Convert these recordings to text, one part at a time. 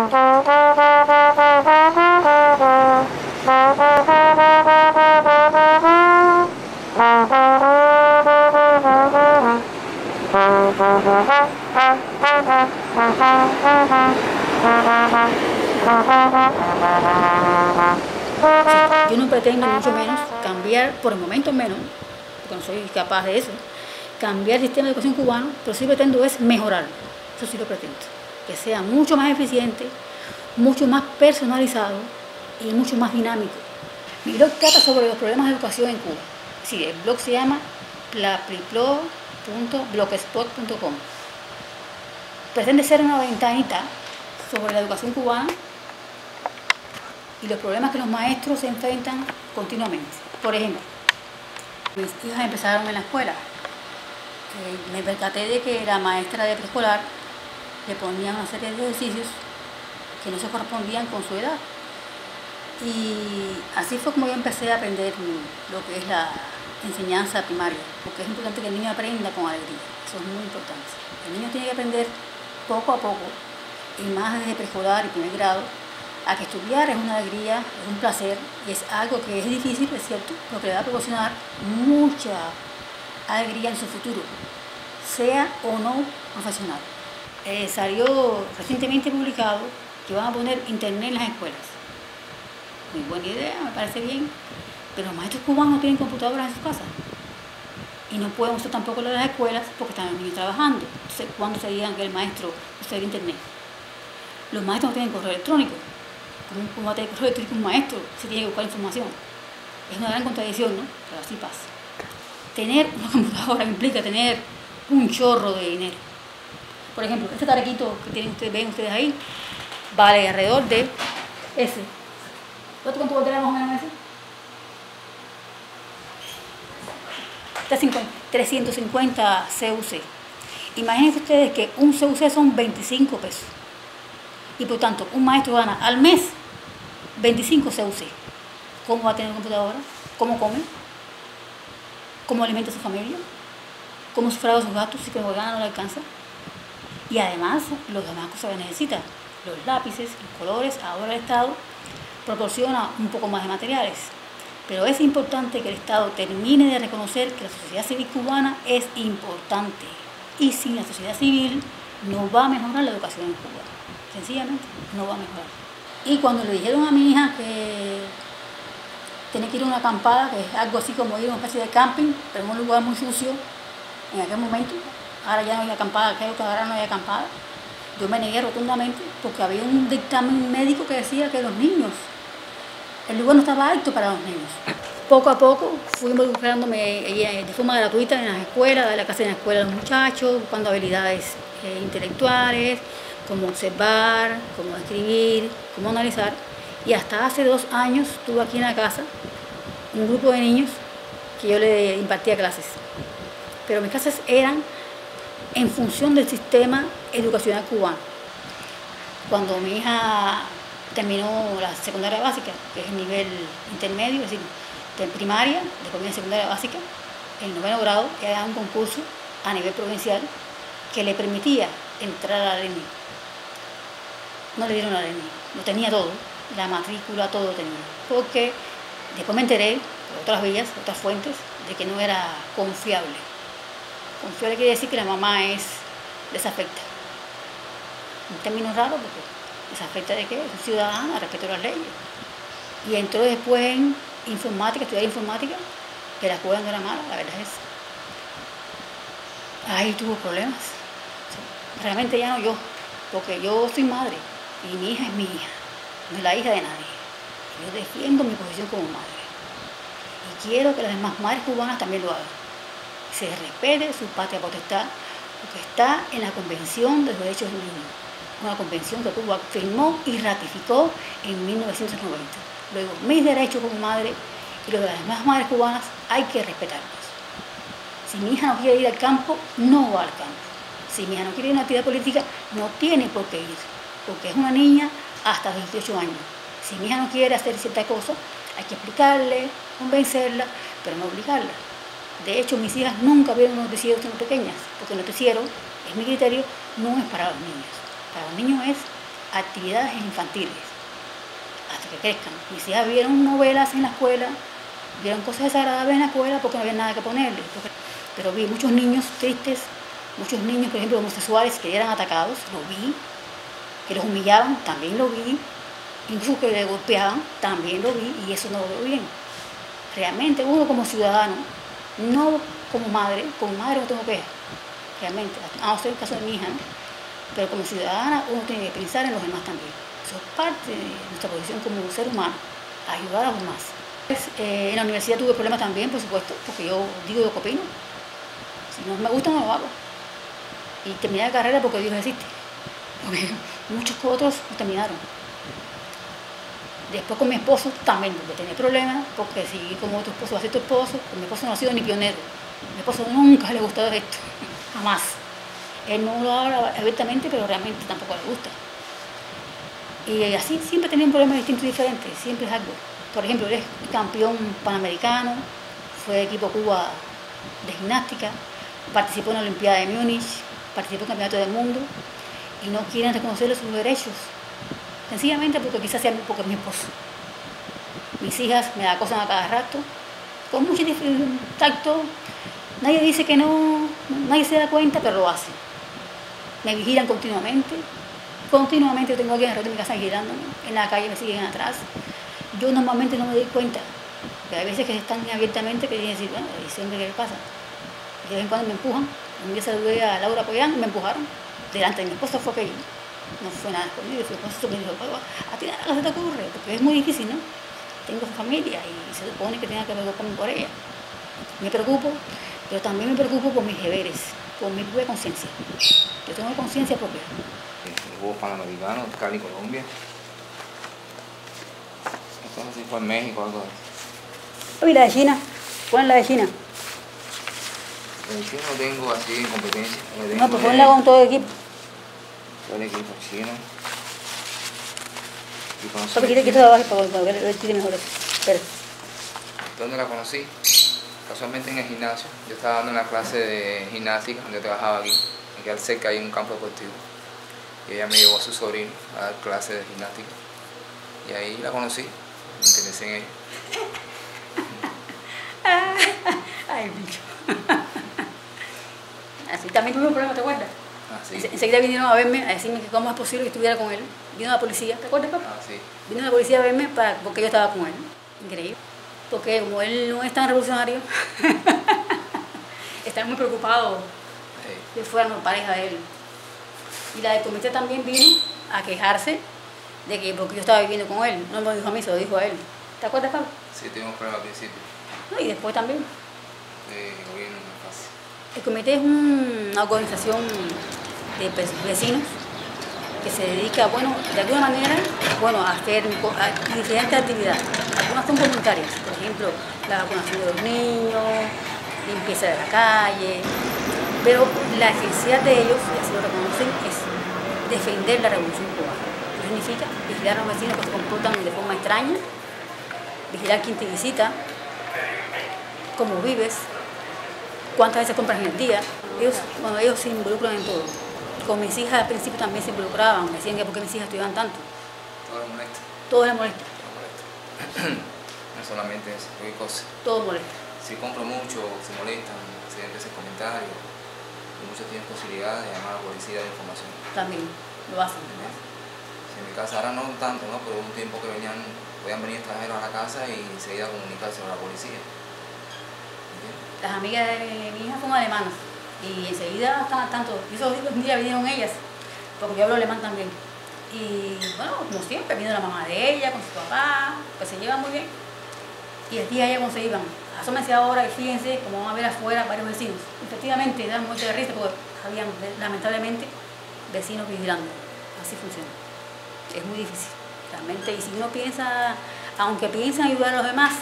Yo no pretendo, mucho menos, cambiar, por el momento menos, porque no soy capaz de eso, cambiar el sistema de educación cubano, pero sí pretendo es mejorarlo. Eso sí lo pretendo. Que sea mucho más eficiente, mucho más personalizado y mucho más dinámico. Mi blog trata sobre los problemas de educación en Cuba. Sí, el blog se llama plapriplo.blogspot.com. Pretende ser una ventanita sobre la educación cubana y los problemas que los maestros se enfrentan continuamente. Por ejemplo, mis hijas empezaron en la escuela. Me percaté de que la maestra de preescolar le ponía una serie de ejercicios que no se correspondían con su edad. Y así fue como yo empecé a aprender lo que es la enseñanza primaria, porque es importante que el niño aprenda con alegría. Eso es muy importante. El niño tiene que aprender poco a poco, y más desde preescolar y primer grado, a que estudiar es una alegría, es un placer, y es algo que es difícil, es cierto, pero que le va a proporcionar mucha alegría en su futuro, sea o no profesional. Salió recientemente publicado que van a poner internet en las escuelas. Muy buena idea, me parece bien, pero los maestros cubanos no tienen computadoras en sus casas. Y no pueden usar tampoco las escuelas porque están los niños trabajando. Entonces, ¿cuándo se digan que el maestro usa el internet? Los maestros no tienen correo electrónico. ¿Cómo va a tener correo electrónico un maestro si tiene que buscar información? Es una gran contradicción, ¿no? Pero así pasa. Tener una computadora implica tener un chorro de dinero. Por ejemplo, este tarequito que ven ustedes ahí, vale alrededor de ese. ¿Cuánto valdrá más o menos ese? Está 350 CUC. Imagínense ustedes que un CUC son 25 pesos. Y por tanto, un maestro gana al mes 25 CUC. ¿Cómo va a tener una computadora? ¿Cómo come? ¿Cómo alimenta a su familia? ¿Cómo sufraga sus gastos si que lo gana no le alcanza? Y además, los demás cosas que necesita, los lápices, los colores, ahora el Estado proporciona un poco más de materiales. Pero es importante que el Estado termine de reconocer que la sociedad civil cubana es importante. Y sin la sociedad civil no va a mejorar la educación en Cuba. Sencillamente no va a mejorar. Y cuando le dijeron a mi hija que tenía que ir a una acampada, que es algo así como ir a una especie de camping, pero en un lugar muy sucio, en aquel momento, ahora ya no hay acampada, creo que ahora no hay acampada, yo me negué rotundamente porque había un dictamen médico que decía que los niños, el lugar no estaba apto para los niños. Poco a poco fui involucrándome de forma gratuita en las escuelas, de la casa en la escuela a los muchachos, buscando habilidades intelectuales, cómo observar, cómo escribir, cómo analizar. Y hasta hace 2 años tuve aquí en la casa un grupo de niños que yo le impartía clases. Pero mis clases eran en función del sistema educacional cubano. Cuando mi hija terminó la secundaria básica, que es el nivel intermedio, es decir, de primaria, después viene secundaria básica, en 9º grado, era un concurso a nivel provincial que le permitía entrar a la LENI. No le dieron la LENI, lo tenía todo, la matrícula, todo lo tenía. Porque después me enteré, por otras vías, otras fuentes, de que no era confiable. Confiable quiere decir que la mamá es desafecta. Un término raro porque desafecta de qué, es ciudadana, respeto las leyes. Y entró después en informática, estudiar informática, que la escuela no era mala, la verdad es. Ahí tuvo problemas. Realmente ya no yo, porque yo soy madre y mi hija es mi hija, no es la hija de nadie. Yo defiendo mi posición como madre. Y quiero que las demás madres cubanas también lo hagan. Se respete su patria potestad, porque está en la Convención de los Derechos del Niño, una convención que Cuba firmó y ratificó en 1990. Luego, mis derechos como madre y los de las demás madres cubanas hay que respetarlos. Si mi hija no quiere ir al campo, no va al campo. Si mi hija no quiere ir a una actividad política, no tiene por qué ir, porque es una niña hasta los 18 años. Si mi hija no quiere hacer cierta cosa, hay que explicarle, convencerla, pero no obligarla. De hecho, mis hijas nunca vieron un noticiero siendo pequeñas, porque el noticiero, es mi criterio, no es para los niños. Para los niños es actividades infantiles hasta que crezcan. Mis hijas vieron novelas en la escuela, vieron cosas desagradables en la escuela porque no había nada que ponerle. Pero vi muchos niños tristes, muchos niños, por ejemplo, homosexuales que eran atacados, lo vi, que los humillaban, también lo vi, incluso que les golpeaban, también lo vi, y eso no lo veo bien. Realmente uno como ciudadano, no como madre no tengo quejas, realmente, a no ser el caso de mi hija, ¿no? Pero como ciudadana uno tiene que pensar en los demás también. Eso es parte de nuestra posición como ser humano, ayudar a los demás. En la universidad tuve problemas también, por supuesto, porque yo digo lo que opino. Si no me gusta, no lo hago. Y terminé la carrera porque Dios existe. Porque muchos otros no terminaron. Después con mi esposo también tuve que tener problemas, porque seguí como otro esposo, así tu esposo, mi esposo no ha sido ni pionero. Mi esposo nunca le ha gustado esto, jamás. Él no lo habla abiertamente, pero realmente tampoco le gusta. Y así siempre tenía un problema distinto y diferente, siempre es algo. Por ejemplo, él es campeón panamericano, fue de equipo Cuba de gimnástica, participó en la Olimpiada de Múnich, participó en el Campeonato del Mundo y no quieren reconocerle sus derechos. Sencillamente porque quizás sea porque es mi esposo. Mis hijas me acosan a cada rato, con mucho tacto. Nadie dice que no, nadie se da cuenta, pero lo hacen. Me vigilan continuamente. Continuamente yo tengo aquí alrededor de mi casa vigilándome. En la calle me siguen atrás. Yo normalmente no me doy cuenta. Pero hay veces que están abiertamente que dicen, bueno, ese hombre, ¿qué le pasa? De vez en cuando me empujan. Un día saludé a Laura Poyán y me empujaron. Delante de mi esposa fue aquello. No fue nada escondido, fue eso que me dijo, a ti nada se te ocurre, porque es muy difícil, ¿no? Tengo familia y se supone que tenga que preocuparme por ella. Me preocupo, pero también me preocupo por mis deberes, por mi propia conciencia. Yo tengo conciencia propia. Los Juegos Panamericanos, Cali, Colombia. Entonces fue en México algo así. Uy, la de China, pon la de China. En China no tengo así en competencia. No, pues ponla con todo el equipo. Todo el equipo chino. Quita de abajo para ver si tiene mejor. Espera. ¿Dónde la conocí? Casualmente en el gimnasio. Yo estaba dando una clase de gimnástica donde yo trabajaba aquí. Aquí al cerca hay un campo deportivo. Y ella me llevó a su sobrino a dar clases de gimnástica. Y ahí la conocí. Me interesé en ella. Ay, bicho. Así también tuve un problema, ¿te acuerdas? Ah, sí. Enseguida vinieron a verme, a decirme que cómo es posible que estuviera con él. Vino la policía, ¿te acuerdas, papá? Ah, sí. Vino la policía a verme porque yo estaba con él. Increíble. Porque como él no es tan revolucionario, estaba muy preocupado que fuéramos pareja de él. Y la del comité también vino a quejarse de que porque yo estaba viviendo con él. No me lo dijo a mí, se lo dijo a él. ¿Te acuerdas, papá? Sí, tuvimos problemas al principio. No, y después también. Gobierno no es fácil. El comité es una organización de vecinos que se dedica, bueno, de alguna manera, bueno, a hacer diferentes actividades. Algunas son voluntarias, por ejemplo, la vacunación de los niños, limpieza de la calle, pero la esencial de ellos, y así lo reconocen, es defender la revolución cubana. Eso significa vigilar a los vecinos que se comportan de forma extraña, vigilar quién te visita, cómo vives, cuántas veces compras en el día. Ellos se involucran en todo. Con mis hijas al principio también se involucraban, me decían que por qué mis hijas estudiaban tanto. Todo les molesta. Todo les molesta. Todo molesta. No solamente eso, cualquier cosa. Todo molesta. Si compro mucho, se molestan, se hacen comentarios, y muchos tienen posibilidad de llamar a la policía de información. También lo hacen. Si en mi casa ahora no tanto, ¿no? Pero hubo un tiempo que podían venir extranjeros a la casa y enseguida comunicarse con la policía. ¿Entiendes? Las amigas de mi hija son alemanas y enseguida están al tanto. Y esos un día vinieron ellas, porque yo hablo alemán también. Y bueno, como siempre, vino la mamá de ella con su papá, pues se llevan muy bien. Y el día ella cuando se iban, asómense ahora y fíjense cómo van a ver afuera varios vecinos. Efectivamente, dan mucha de risa porque habían lamentablemente vecinos vigilando. Así funciona. Es muy difícil, realmente. Y si uno piensa, aunque piensa en ayudar a los demás,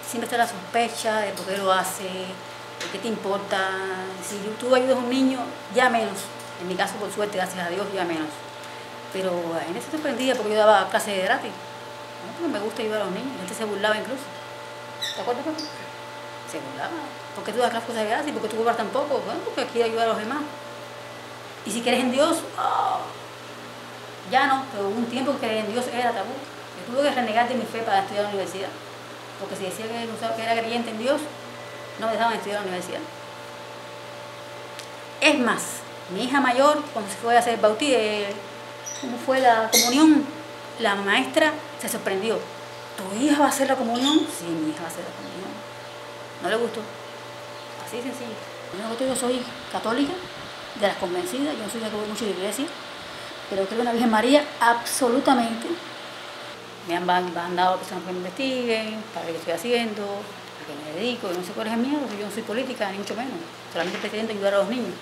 siempre está la sospecha de por qué lo hace, de qué te importa. Si tú ayudas a un niño, ya menos. En mi caso, por suerte, gracias a Dios, ya menos. Pero en eso sorprendida porque yo daba clases de gratis. ¿No? Porque me gusta ayudar a los niños. La gente se burlaba incluso. ¿Te acuerdas, papá? Se burlaba. ¿Por qué tú das clases de gratis? ¿Por qué tú cobras tan poco? Bueno, porque quiero ayudar a los demás. Y si quieres en Dios, oh, Ya no, pero hubo un tiempo que creer en Dios era tabú. Yo tuve que renegar de mi fe para estudiar en la universidad. Porque si decía que era creyente en Dios, no me dejaban estudiar en la universidad. Es más, mi hija mayor, cuando se fue a hacer el bautismo, ¿cómo fue la comunión? La maestra se sorprendió. ¿Tu hija va a hacer la comunión? Sí, mi hija va a hacer la comunión. No le gustó. Así sencillo. Yo soy católica, de las convencidas, yo no soy de mucho de iglesia, pero creo en la Virgen María absolutamente. Me han mandado personas que me investiguen, para ver qué estoy haciendo, a qué me dedico, no sé cuál es el miedo, yo no soy política, ni mucho menos. Solamente pretendo ayudar a los niños.